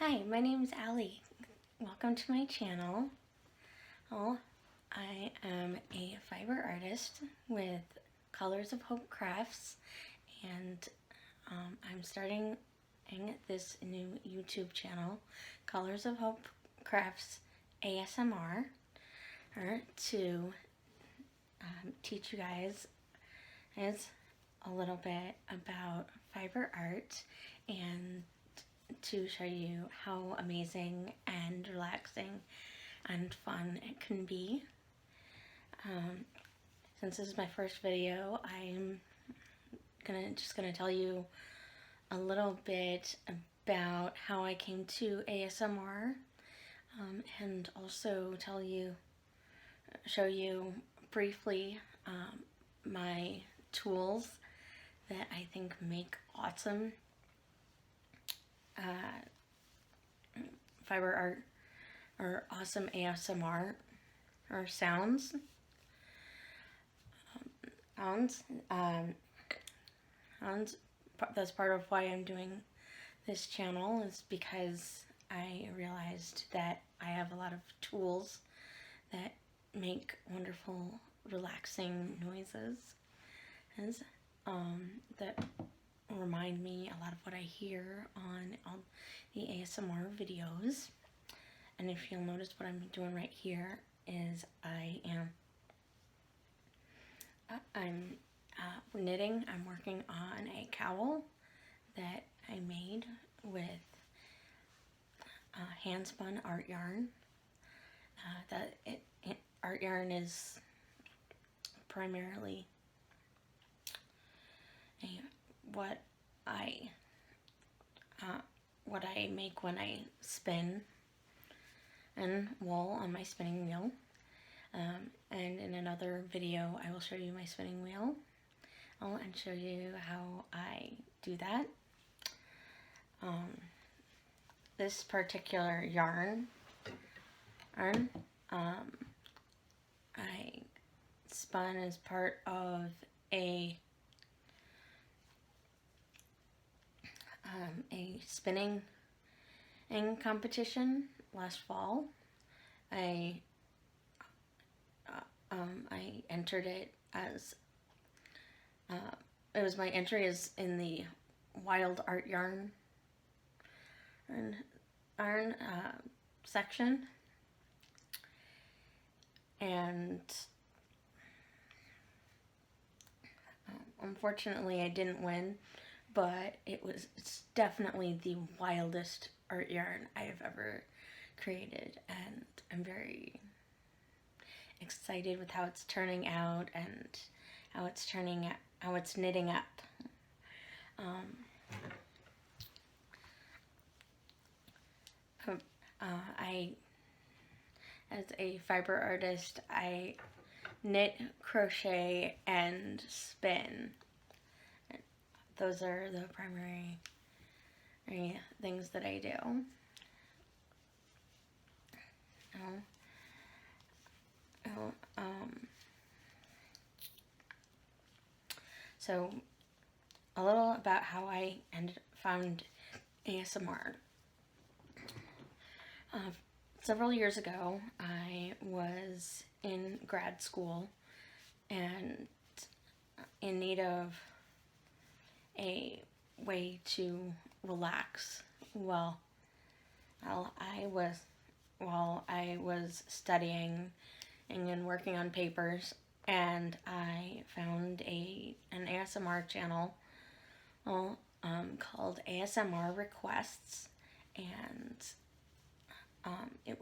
Hi, my name is Allie. Welcome to my channel. I am a fiber artist with Colors of Hope Crafts, and I'm starting this new YouTube channel, Colors of Hope Crafts ASMR, to teach you guys a little bit about fiber art and to show you how amazing and relaxing and fun it can be. Since this is my first video, I'm just gonna tell you a little bit about how I came to ASMR, and also show you briefly my tools that I think make awesome fiber art or awesome ASMR or sounds. That's part of why I'm doing this channel, is because I realized that I have a lot of tools that make wonderful relaxing noises that remind me a lot of what I hear on the ASMR videos. And if you'll notice, what I'm doing right here is I'm knitting. I'm working on a cowl that I made with hand spun art yarn. Art yarn is primarily what I make when I spin and wool on my spinning wheel. And in another video, I will show you my spinning wheel and show you how I do that. This particular yarn, I spun as part of a spinning competition last fall. I entered it as my entry is in the wild art yarn section, and unfortunately I didn't win, but it's definitely the wildest art yarn I have ever created, and I'm very excited with how it's turning out and how it's knitting up. As a fiber artist, I knit, crochet, and spin. Those are the primary things that I do. So a little about how I found ASMR. Several years ago, I was in grad school and in need of a way to relax while I was studying and working on papers, and I found an ASMR channel called ASMR Requests, and it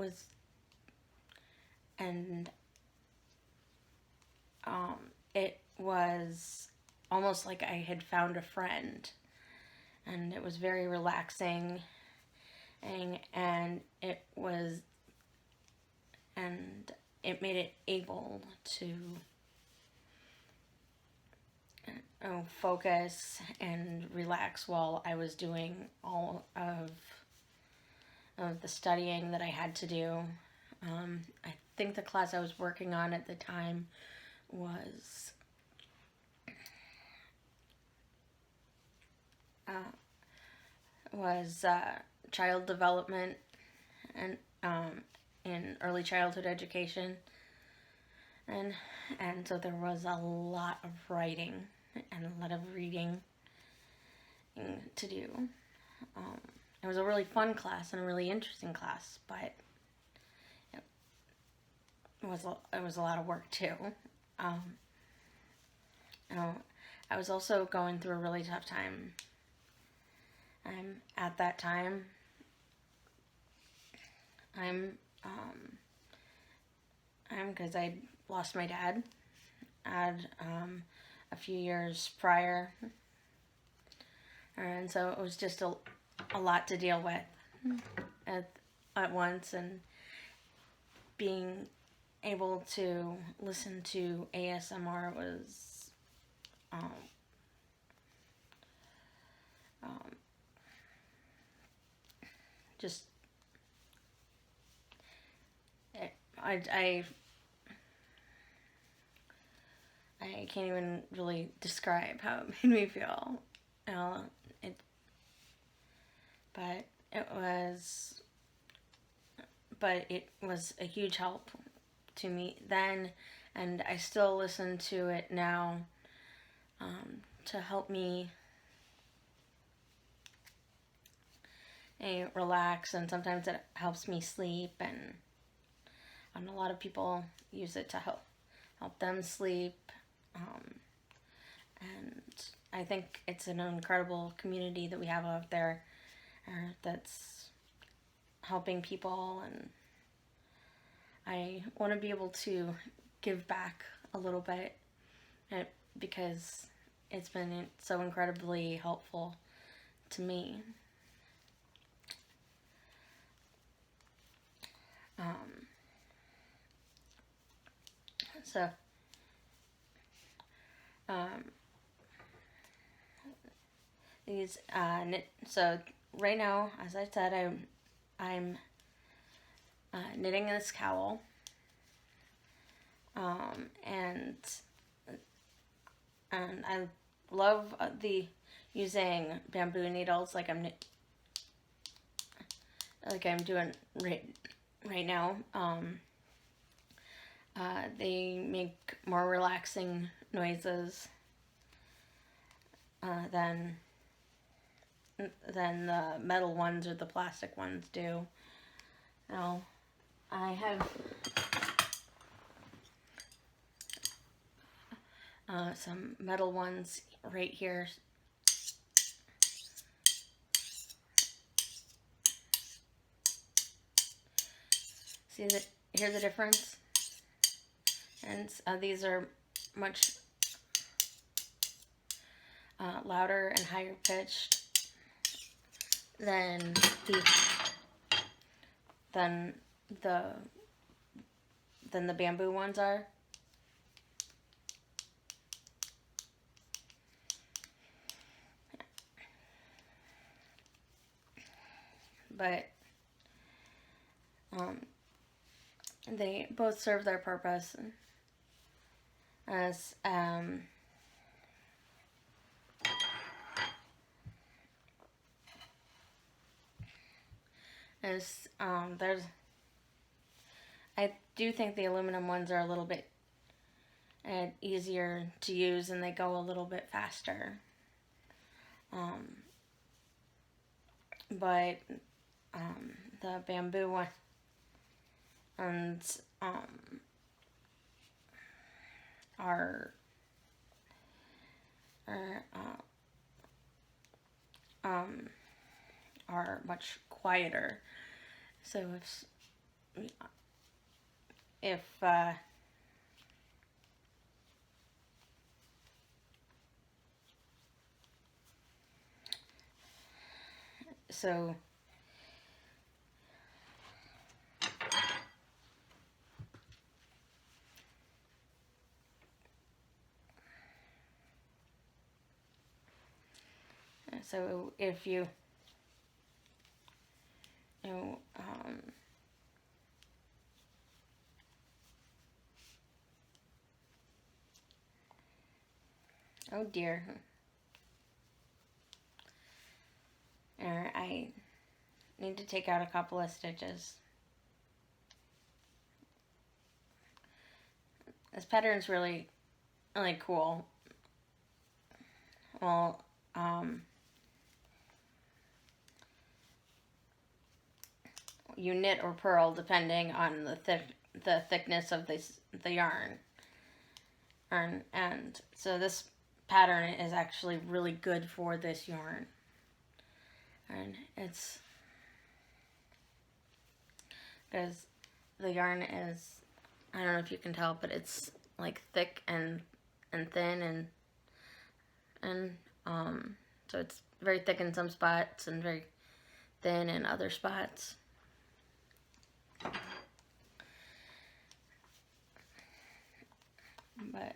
was almost like I had found a friend, and it was very relaxing, and it made it able to focus and relax while I was doing all of the studying that I had to do. I think the class I was working on at the time was child development and in early childhood education, and so there was a lot of writing and a lot of reading to do. It was a really fun class and a really interesting class, but it was a lot of work too. You know, I was also going through a really tough time. At that time, because I lost my dad a few years prior, and so it was just a lot to deal with at once, and being able to listen to ASMR was just I can't even really describe how it made me feel. It but it was a huge help to me then, and I still listen to it now to help me relax, and sometimes it helps me sleep, and a lot of people use it to help them sleep, and I think it's an incredible community that we have out there that's helping people, and I want to be able to give back a little bit because it's been so incredibly helpful to me. So these so right now, as I said, I'm knitting this cowl, and I love using bamboo needles like I'm doing right now. They make more relaxing noises than the metal ones or the plastic ones do. Now, I have some metal ones right here. Hear the difference? And these are much louder and higher pitched than the bamboo ones are. But they both serve their purpose as there's I do think the aluminum ones are a little bit easier to use, and they go a little bit faster. But the bamboo one and are much quieter. So if so so if you oh dear. need to take out a couple of stitches. This pattern's really, really cool. Well, you knit or purl depending on the thickness of the yarn. And so this pattern is actually really good for this yarn. And it's because the yarn is, I don't know if you can tell, but it's like thick and thin and so it's very thick in some spots and very thin in other spots. But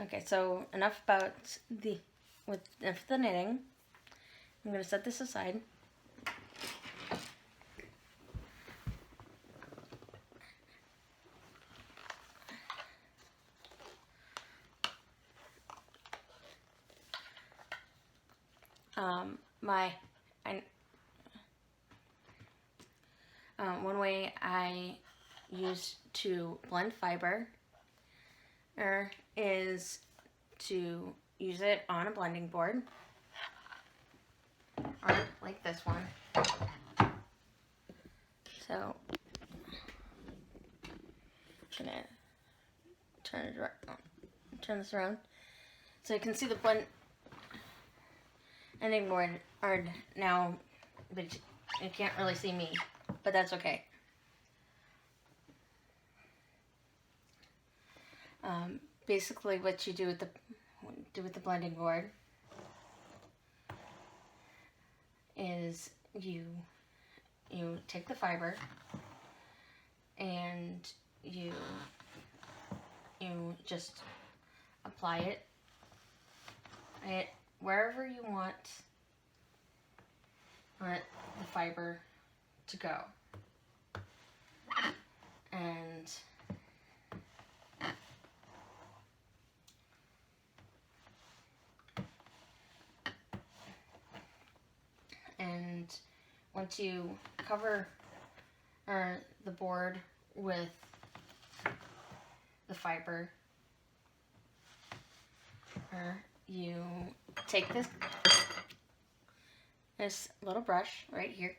okay, so enough about the knitting. I'm going to set this aside. One way I use to blend fiber is to use it on a blending board, or like this one. So I'm gonna turn this around so you can see the blending board now, but you can't really see me, but that's okay. Basically, what you do with the blending board is you take the fiber and you just apply it wherever you want the fiber to go. And once you cover the board with the fiber, you take this little brush right here,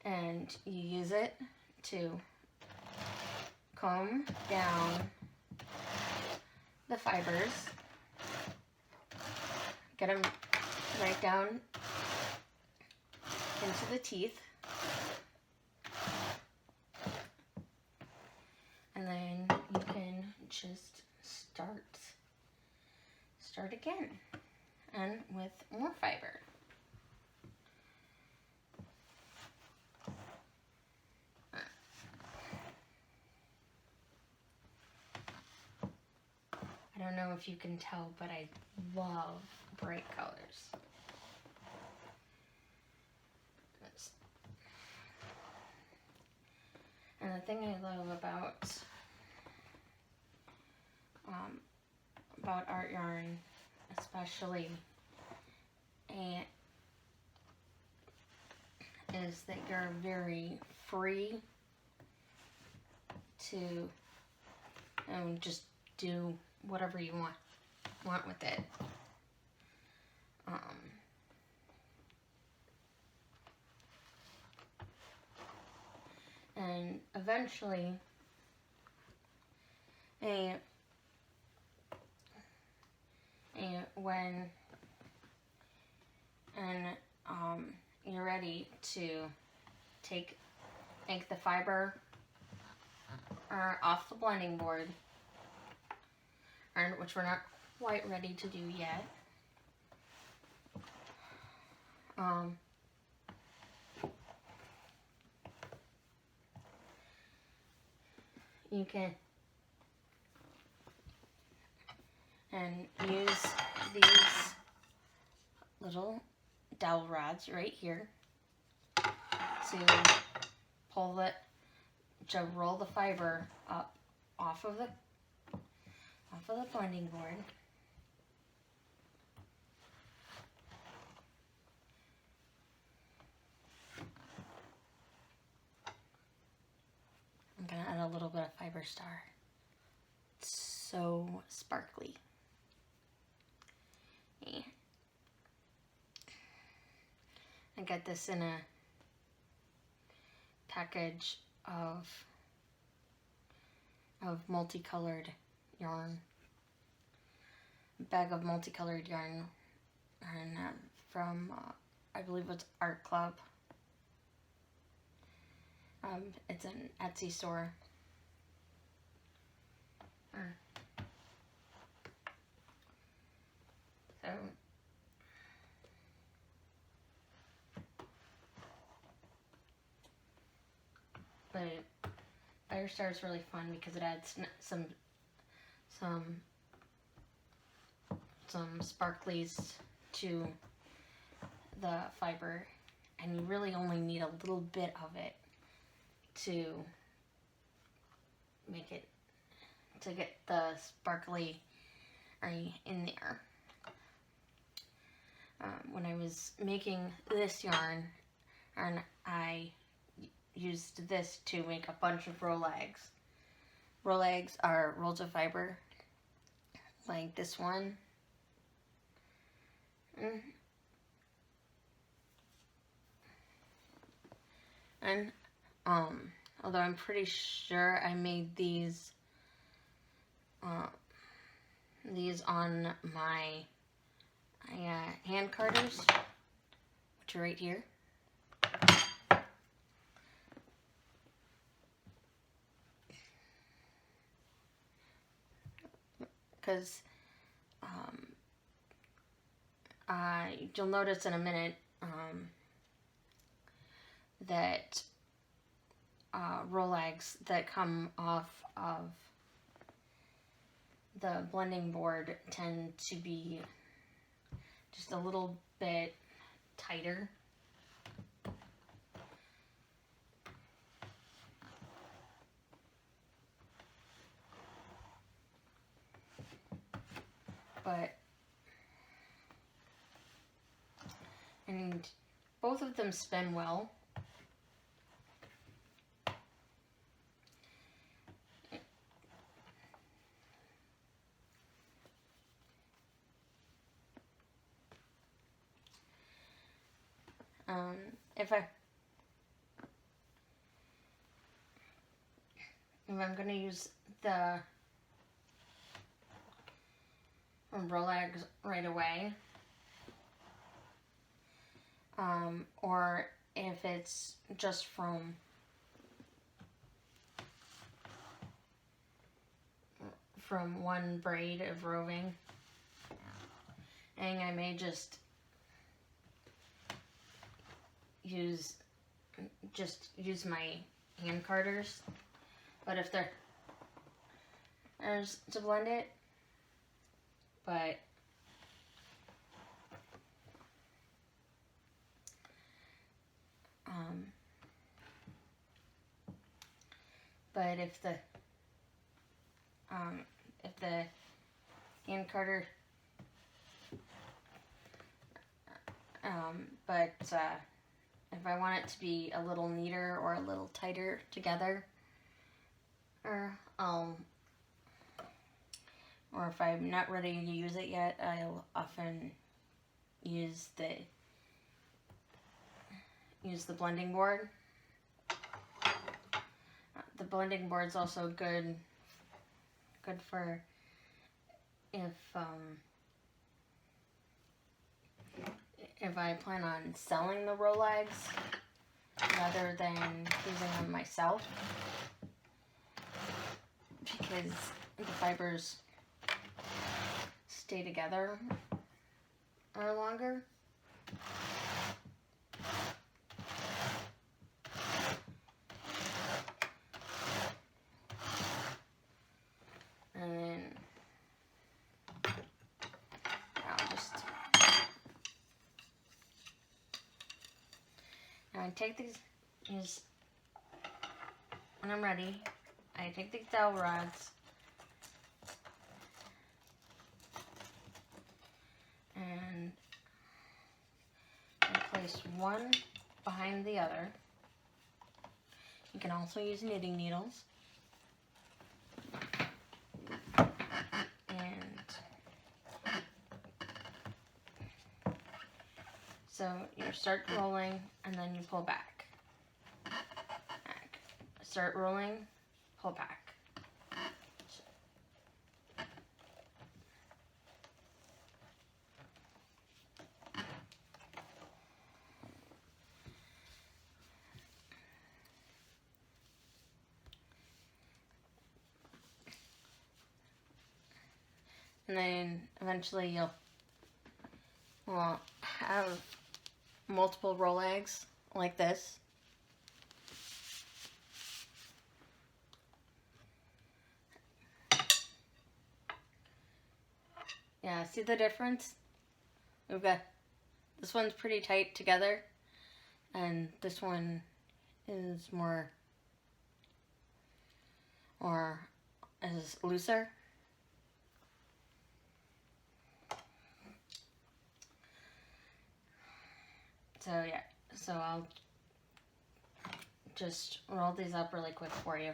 and you use it to comb down the fibers, get them right down into the teeth, and then you can just start again, and with more fiber. I don't know if you can tell, but I love bright colors. And the thing I love about art yarn, especially, is that you're very free to just do whatever you want with it. And eventually, when you're ready to take the fiber off the blending board, which we're not quite ready to do yet. You can use these little dowel rods right here to roll the fiber up off of of the blending board. I'm going to add a little bit of Fiber Star. It's so sparkly. Yeah. I got this in a package of multicolored yarn. A bag of multicolored yarn and from I believe it's Art Club. It's an Etsy store. So but Fiber Star is really fun because it adds some sparklies to the fiber, and you really only need a little bit of it to make it, to get the sparkly in there. When I was making this yarn, and I used this to make a bunch of roll-legs. Roll-legs are rolls of fiber, like this one. And although I'm pretty sure I made these on my hand carders, which are right here. Because you'll notice in a minute that roll-legs that come off of the blending board tend to be just a little bit tighter. And both of them spin well. If I'm going to use the roll-legs right away, or if it's just from one braid of roving, and I may just use my hand carders, but if there's to blend it, but if the hand carder, if I want it to be a little neater or a little tighter together, or if I'm not ready to use it yet, I'll often use the blending board. The blending board's also good for if I plan on selling the roll-legs rather than using them myself, because the fibers stay together longer. And then I take these, when I'm ready, I take these dowel rods place one behind the other. You can also use knitting needles. And so you start rolling and then you pull back. Start rolling, pull back. And then eventually you'll have multiple roll eggs like this. Yeah, see the difference? We've got, this one's pretty tight together, and this one is is looser. So yeah, so I'll just roll these up really quick for you.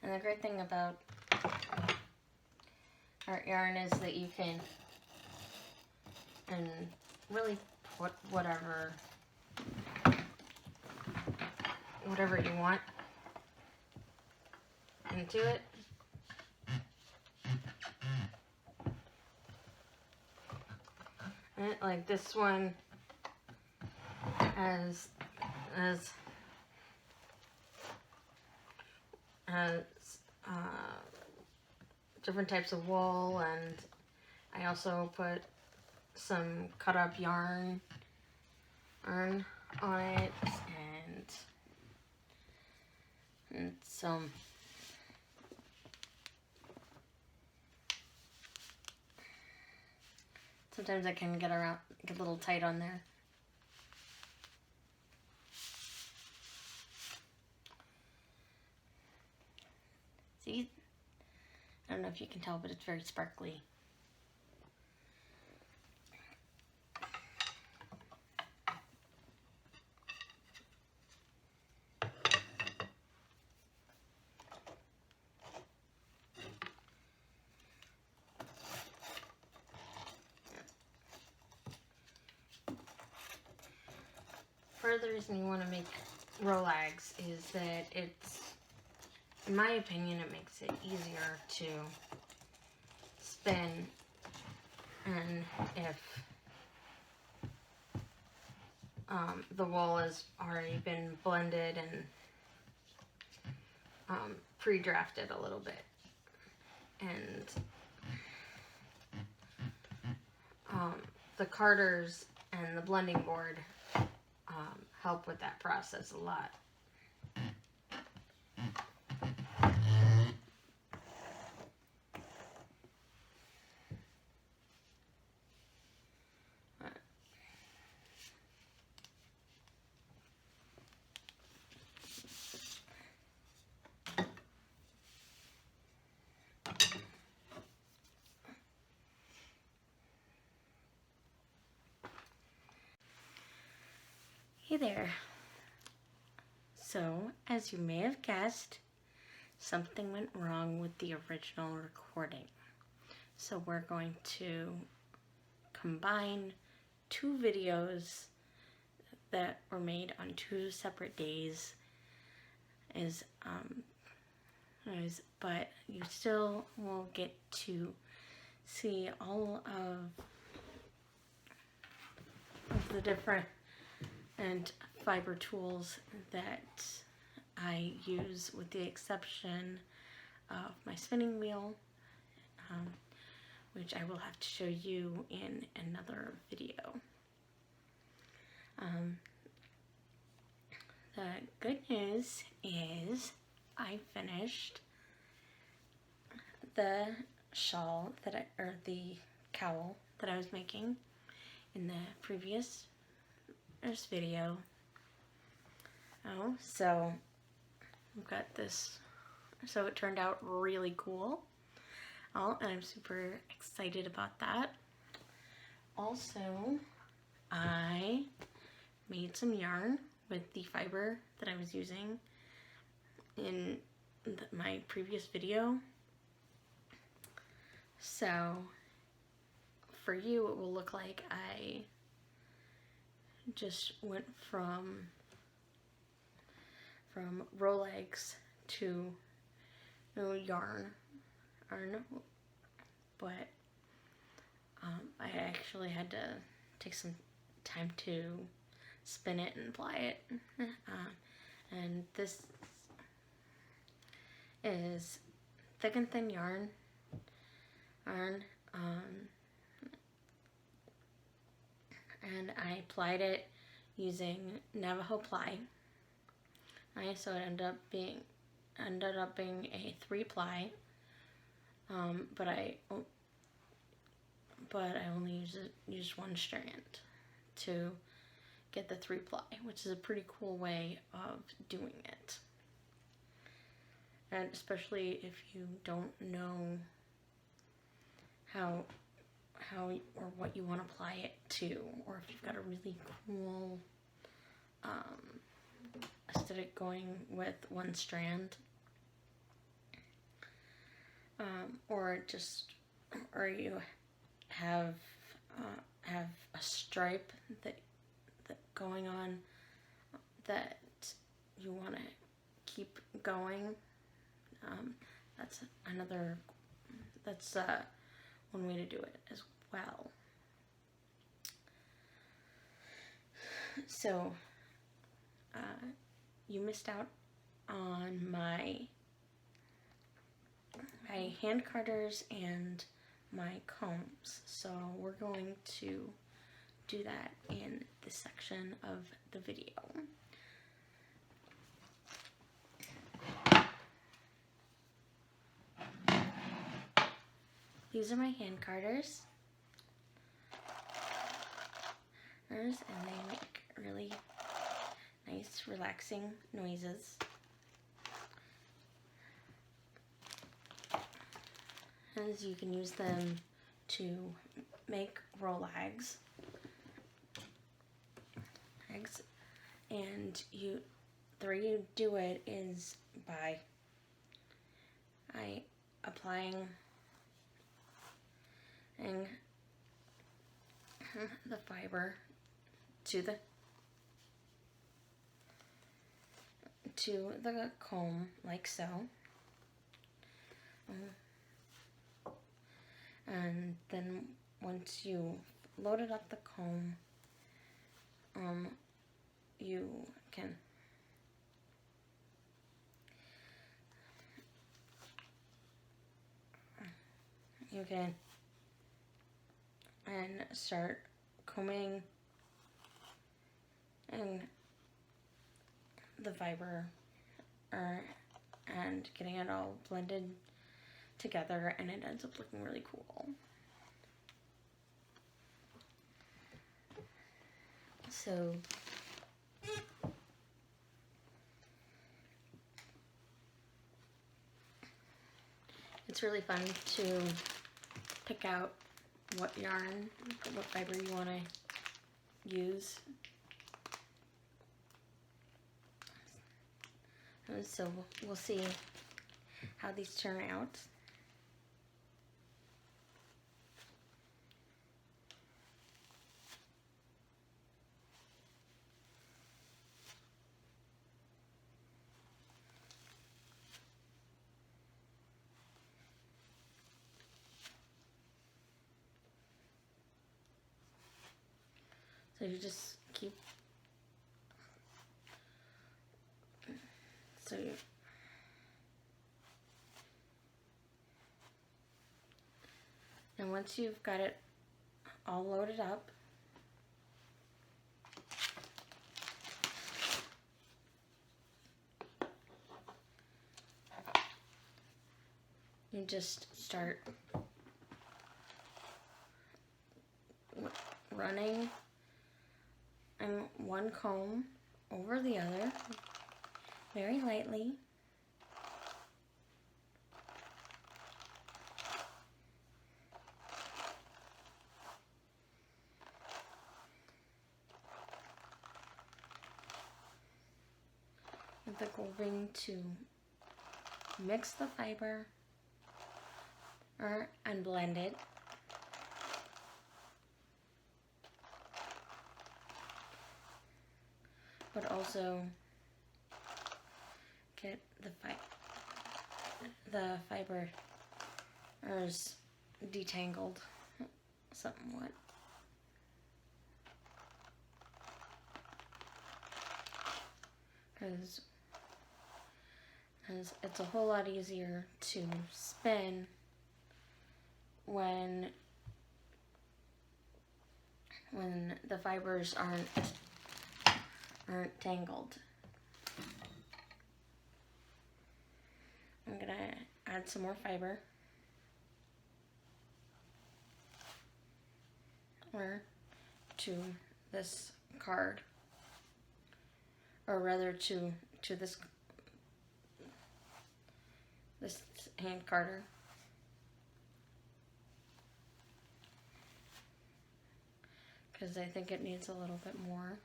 And the great thing about art yarn is that you can really put whatever you want into it. And like this one has different types of wool, and I also put some cut up yarn on it, and some sometimes I can get a little tight on there. See? I don't know if you can tell, but it's very sparkly. Part of the reason you want to make rollags is that it's, in my opinion, it makes it easier to spin, and if the wool has already been blended and pre-drafted a little bit, and the carders and the blending board help with that process a lot. Hey there. So, as you may have guessed, something went wrong with the original recording. So we're going to combine two videos that were made on two separate days, but you still will get to see all of the different and fiber tools that I use, with the exception of my spinning wheel, which I will have to show you in another video. The good news is I finished the shawl or the cowl that I was making in the previous video. So I've got this. So it turned out really cool. all, and I'm super excited about that. Also, I made some yarn with the fiber that I was using in my previous video. So for you, it will look like I just went from Rolex to yarn, but I actually had to take some time to spin it and apply it. And this is thick and thin yarn. And I applied it using Navajo ply. So it ended up being a 3-ply, but I only used one strand to get the 3-ply, which is a pretty cool way of doing it. And especially if you don't know how or what you want to apply it to, or if you've got a really cool aesthetic going with one strand, or you have a stripe that going on that you want to keep going. That's one way to do it as well. So you missed out on my hand carders and my combs, so we're going to do that in this section of the video. These are my hand carders, and they make really nice, relaxing noises. And you can use them to make roll-eggs. And the way you do it is by applying the fiber to the comb, like so. And then once you loaded up the comb, you can and start combing and the fiber and getting it all blended together, and it ends up looking really cool. So it's really fun to pick out what yarn, what fiber you want to use. So we'll see how these turn out. So you just keep, and once you've got it all loaded up, you just start running one comb over the other very lightly. going to mix the fiber and blend it. But also get the fiber is detangled somewhat. Because it's a whole lot easier to spin when the fibers aren't tangled. I'm gonna add some more fiber to this card, or rather to this hand carder. Because I think it needs a little bit more.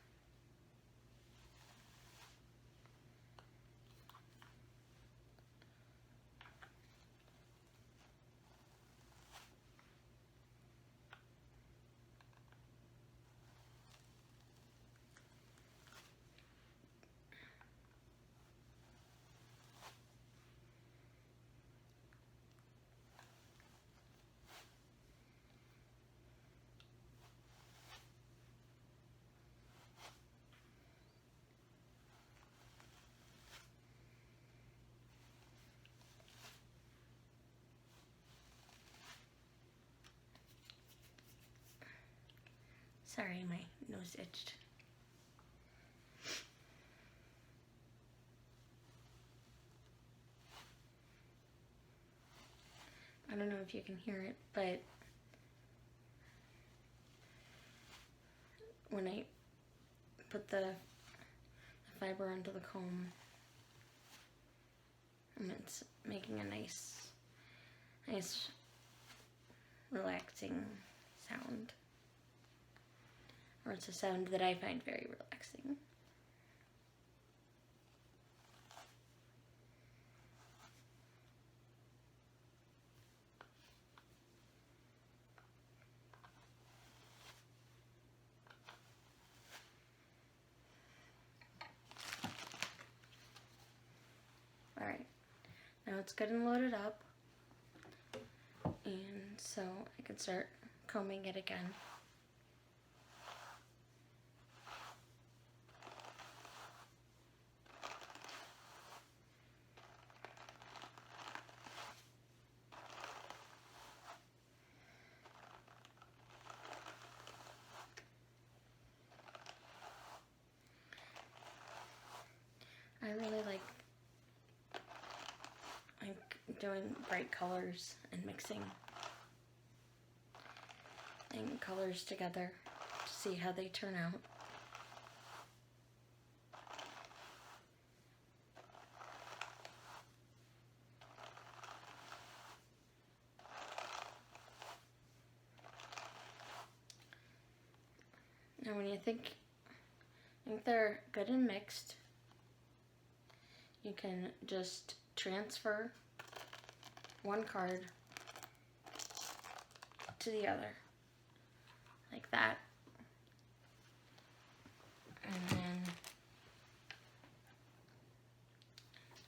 Sorry, my nose itched. I don't know if you can hear it, but when I put the fiber onto the comb, it's making a nice relaxing sound. Or it's a sound that I find very relaxing. Alright, now it's good and loaded up, and so I can start combing it again. I really like doing bright colors and mixing colors together to see how they turn out. Now when you think they're good and mixed, you can just transfer one card to the other, like that.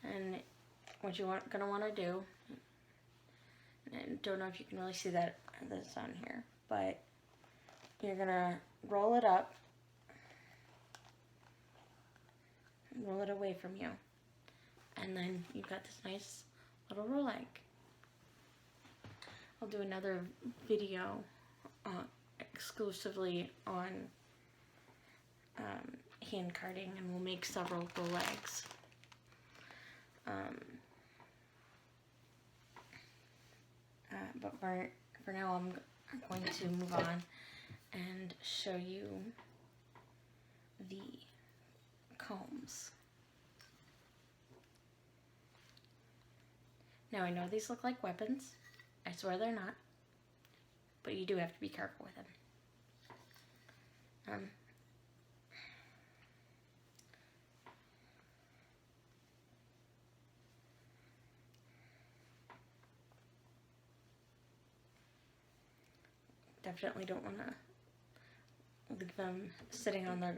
And what you're gonna want to do, and I don't know if you can really see this on here, but you're gonna roll it up, roll it away from you, and then you've got this nice little roll egg. I'll do another video exclusively on hand carding, and we'll make several roll eggs. But for now, I'm going to move on and show you the combs. Now I know these look like weapons. I swear they're not. But you do have to be careful with them. definitely don't want to leave them sitting on the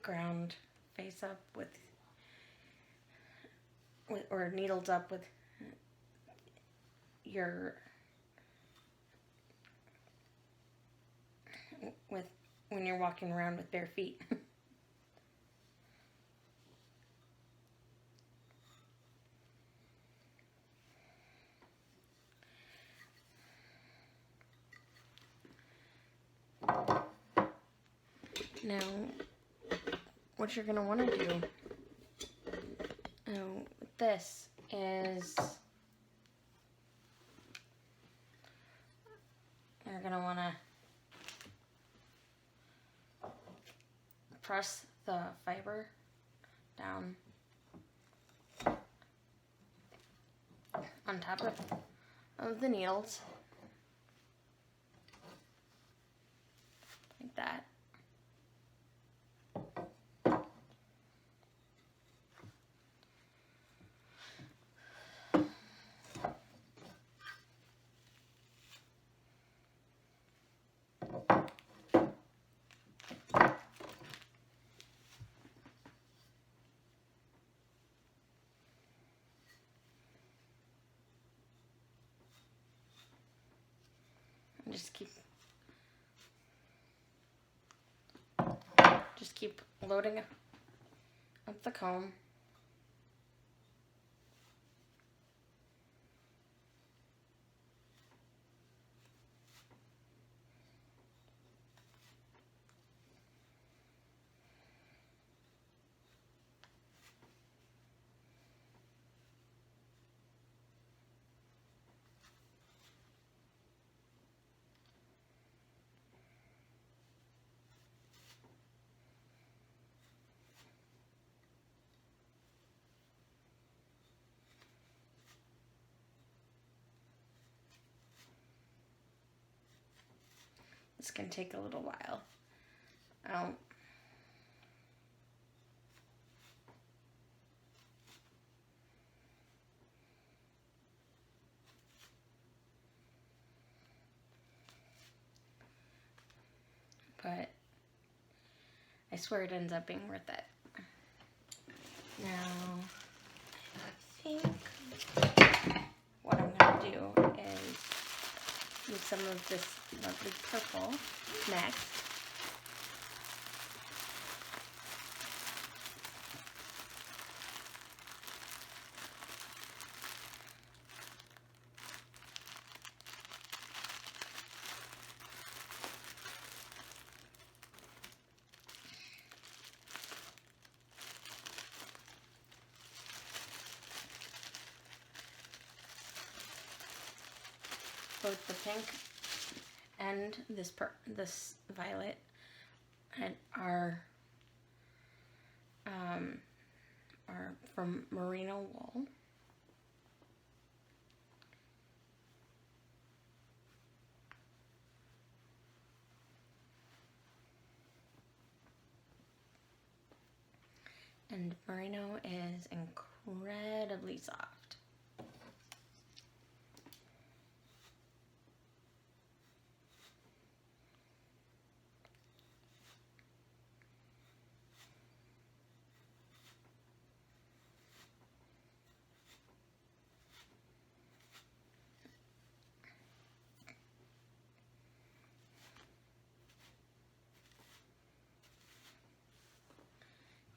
ground face up with or needles up with your when you're walking around with bare feet. Now, what you're going to want to do with this is you're going to want to press the fiber down on top of the needles, like that. And just keep loading up the comb. It's going to take a little while. But I swear it ends up being worth it. Now, I think what I'm going to do is use some of this lovely purple next. Both the pink and this violet are from merino wool. And merino is incredibly soft.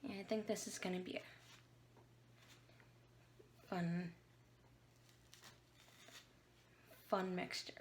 Yeah, I think this is going to be a fun mixture.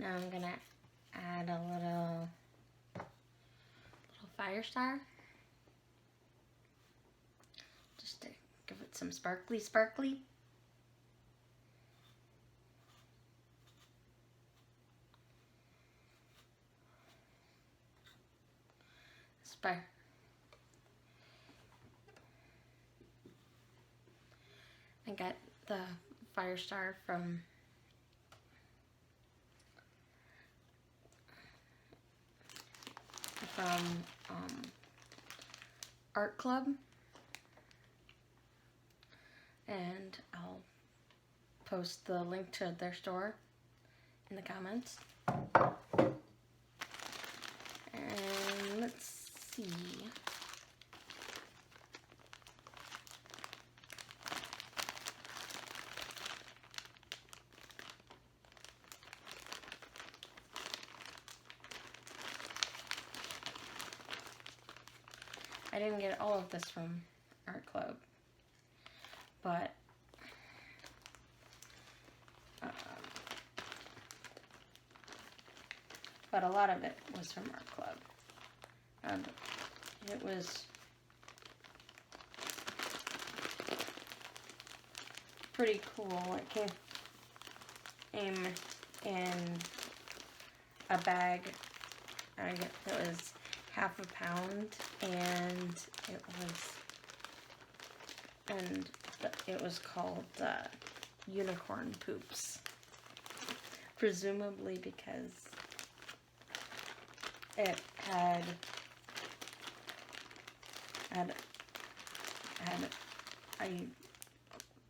Now I'm gonna add a little fire star, just to give it some sparkly. I got the fire star from Art Club, and I'll post the link to their store in the comments. And let's see. I didn't get all of this from Art Club, but a lot of it was from Art Club. It was pretty cool. It came in a bag. It was half a pound, and it was called unicorn poops, presumably because it had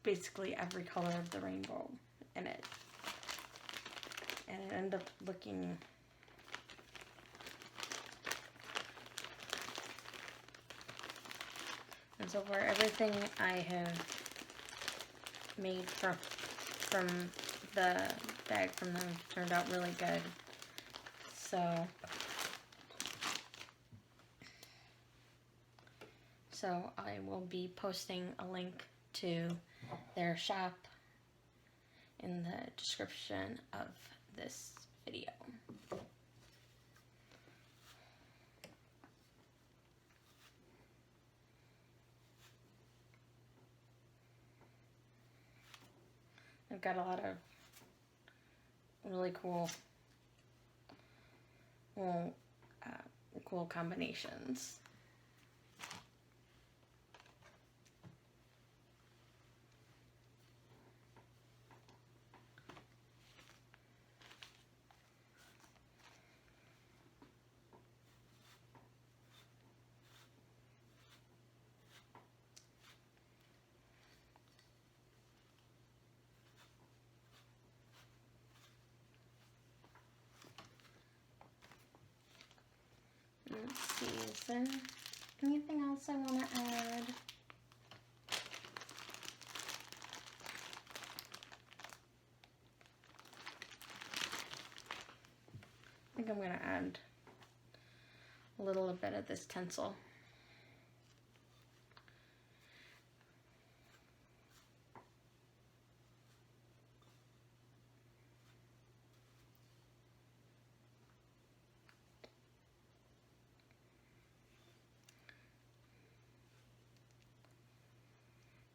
basically every color of the rainbow in it, and it ended up looking and so far everything I have made from the bag from them turned out really good. So I will be posting a link to their shop in the description of this video. I've got a lot of really cool combinations. Let's see, is there anything else I want to add? I think I'm going to add a little bit of this tinsel.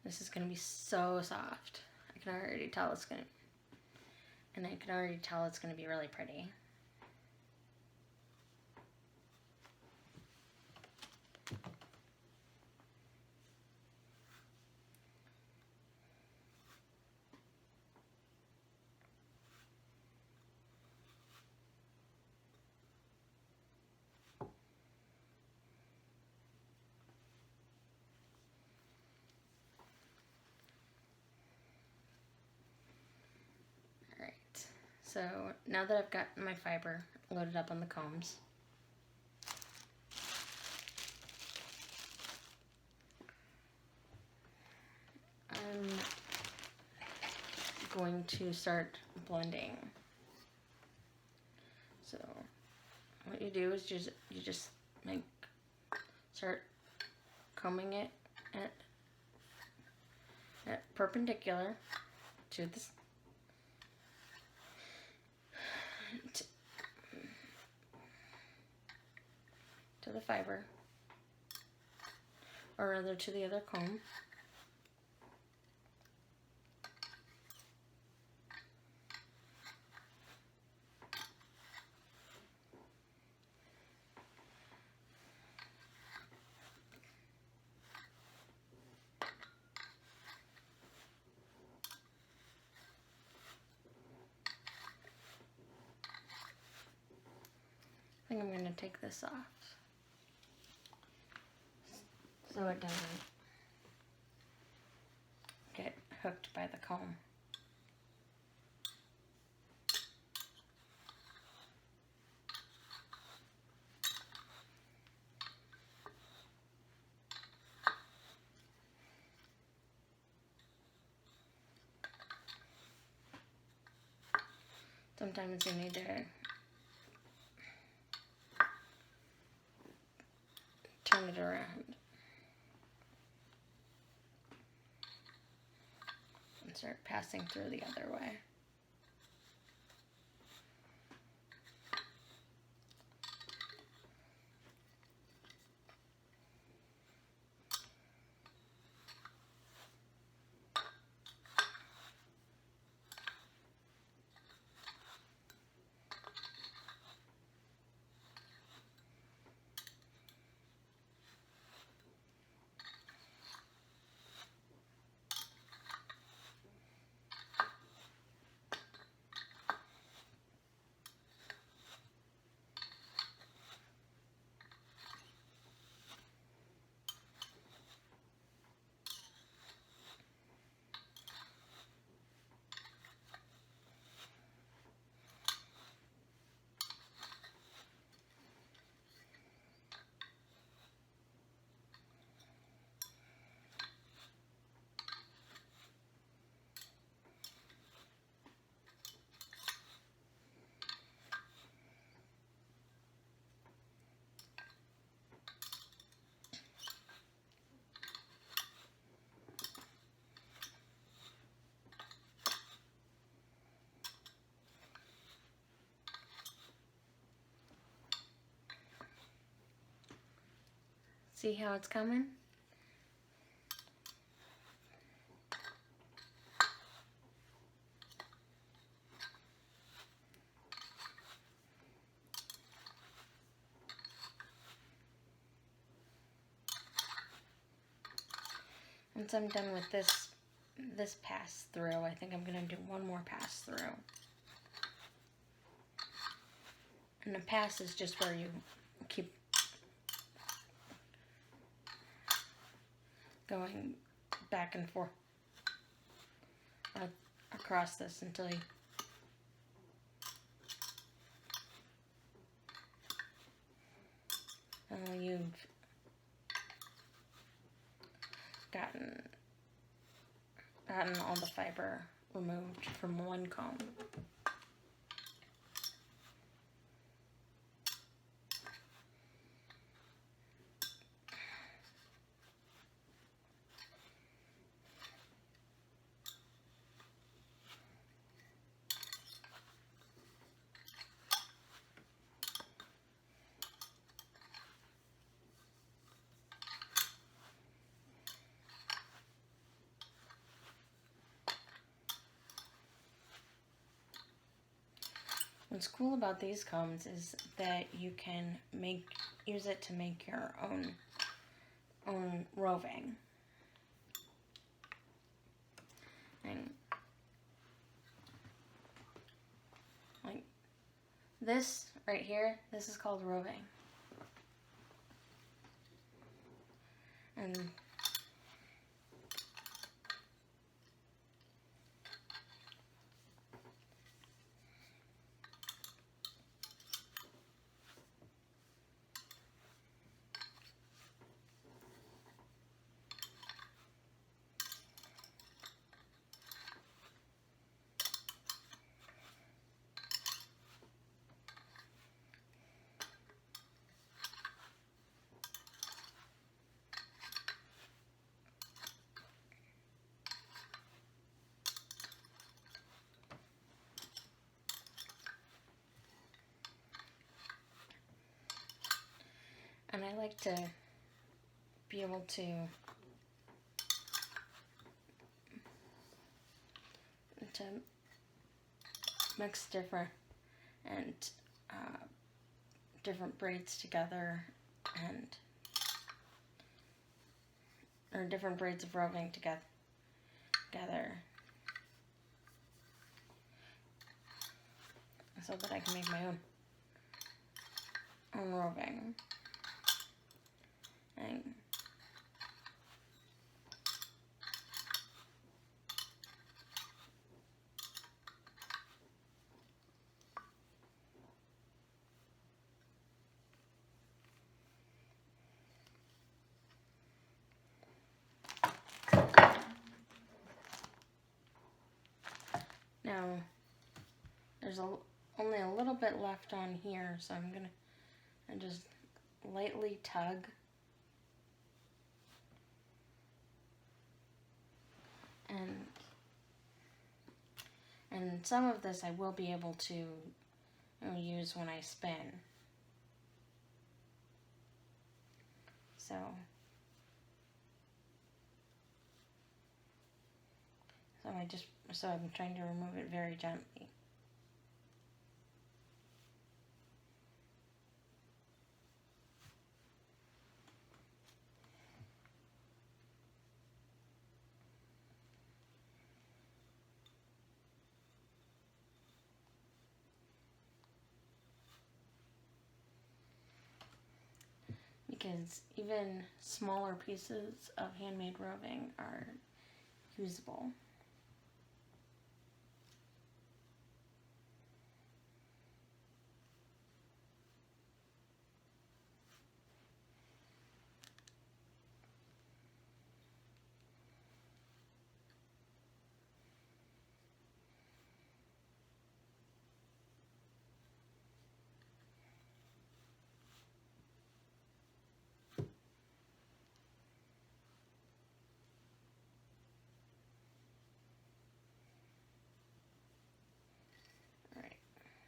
This is going to be so soft. I can already tell it's going to, and I can already tell it's going to be really pretty. So now that I've got my fiber loaded up on the combs, I'm going to start blending. So what you do is you just start combing it at perpendicular to to the fiber, or rather to the other comb. I think I'm going to take this off so it doesn't get hooked by the comb. Sometimes you need to turn it around and start passing through the other way. See how it's coming? Once I'm done with this pass through, I think I'm going to do one more pass through. And the pass is just where you keep going back and forth across this until you've gotten all the fiber removed from one comb. What's cool about these combs is that you can use it to make your own roving. And like this right here, this is called roving. And to be able to mix different braids together, or different braids of roving together, so that I can make my own roving. And now there's only a little bit left on here, so I'm gonna just lightly tug. And some of this I will be able to use when I spin. So I'm trying to remove it very gently. Because even smaller pieces of handmade roving are usable.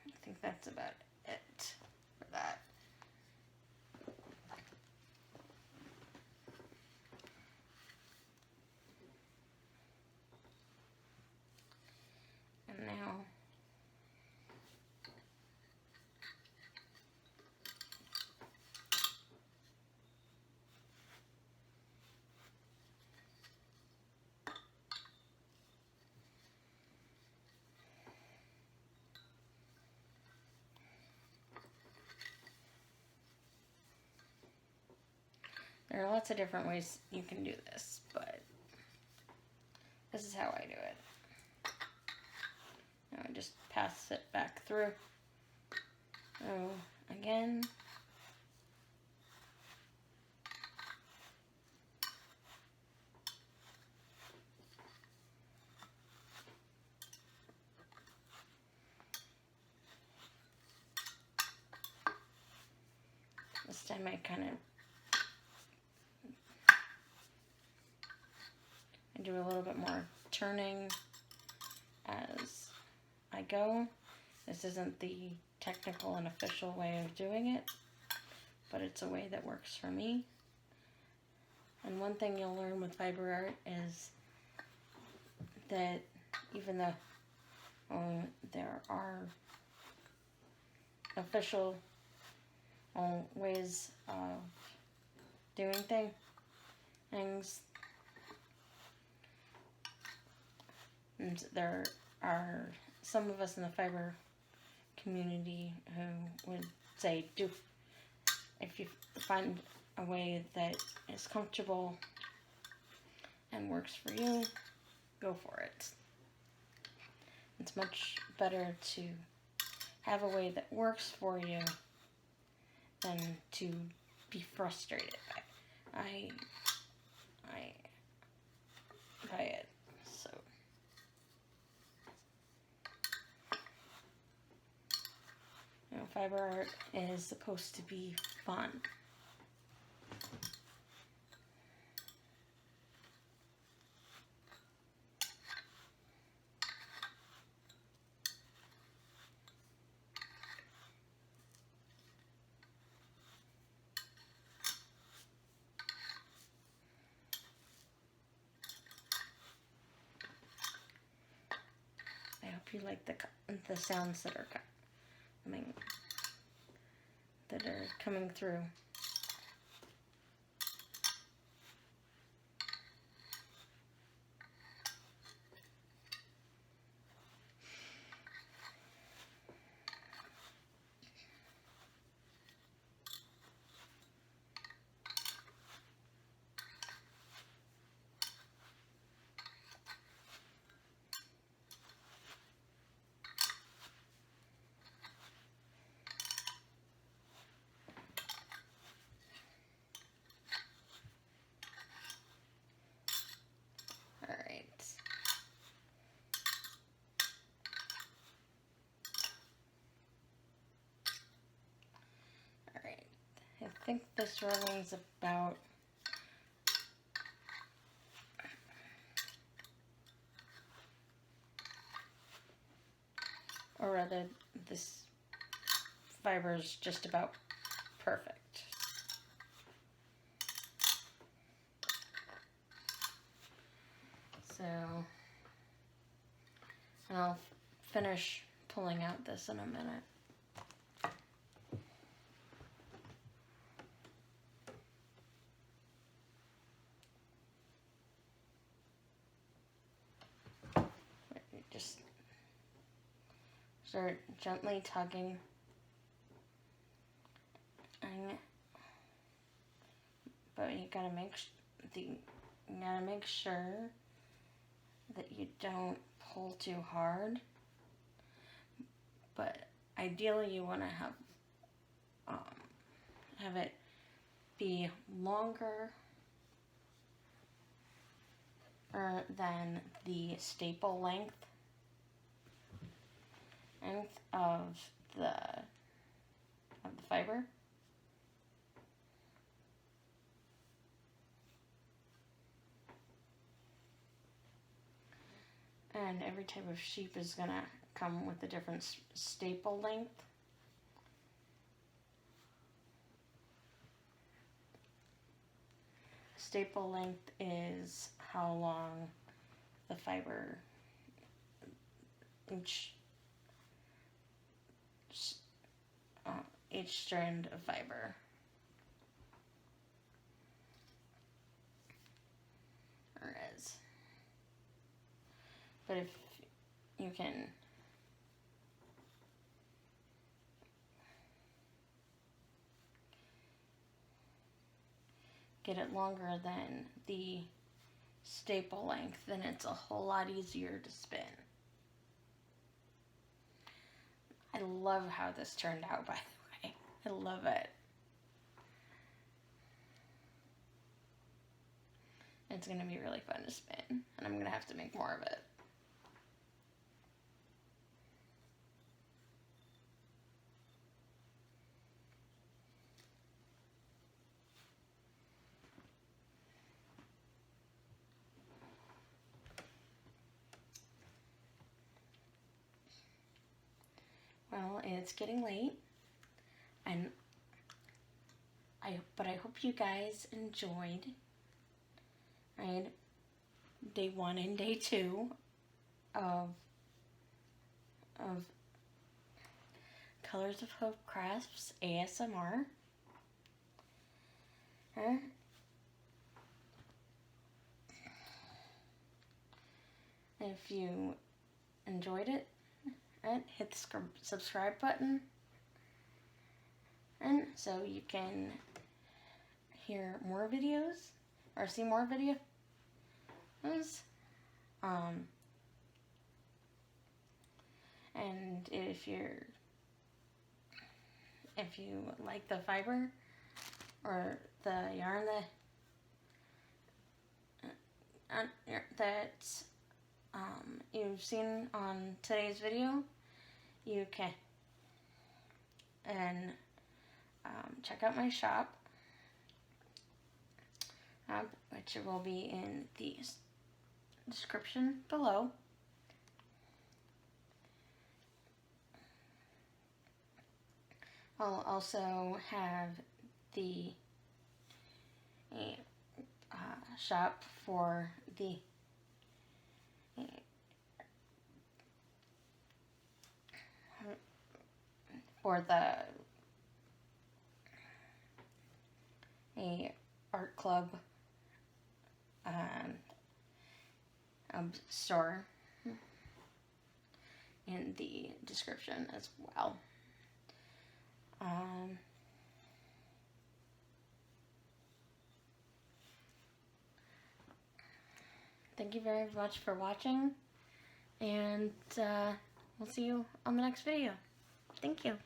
I think that's about it for that. And now there are lots of different ways you can do this, but this is how I do it. Now I just pass it back through. So again, this time I do a little bit more turning as I go. This isn't the technical and official way of doing it, but it's a way that works for me. And one thing you'll learn with fiber art is that even though there are official ways of doing things, and there are some of us in the fiber community who would say, if you find a way that is comfortable and works for you, go for it. It's much better to have a way that works for you than to be frustrated by it. So fiber art is supposed to be fun. if you like the sounds that are coming through. I think this running's about or rather this fiber is just about perfect. So I'll finish pulling out this in a minute. Just start gently tugging, but you gotta make sure that you don't pull too hard. But ideally, you want to have it be longer than the staple length of the fiber. And every type of sheep is going to come with a different staple length. Staple length is how long the fiber, each strand of fiber is. But if you can get it longer than the staple length, then it's a whole lot easier to spin. I love how this turned out, by the way. I love it. It's going to be really fun to spin, and I'm going to have to make more of it. Well, it's getting late, and I hope you guys enjoyed, right, day 1 and day 2 of Colors of Hope Crafts ASMR. If you enjoyed it, hit the subscribe button, and so you can hear more videos or see more videos. And if you like the fiber or the yarn that you've seen on today's video, you can check out my shop, which will be in the description below. I'll also have the shop for the for a art club store in the description as well. Thank you very much for watching, and we'll see you on the next video. Thank you.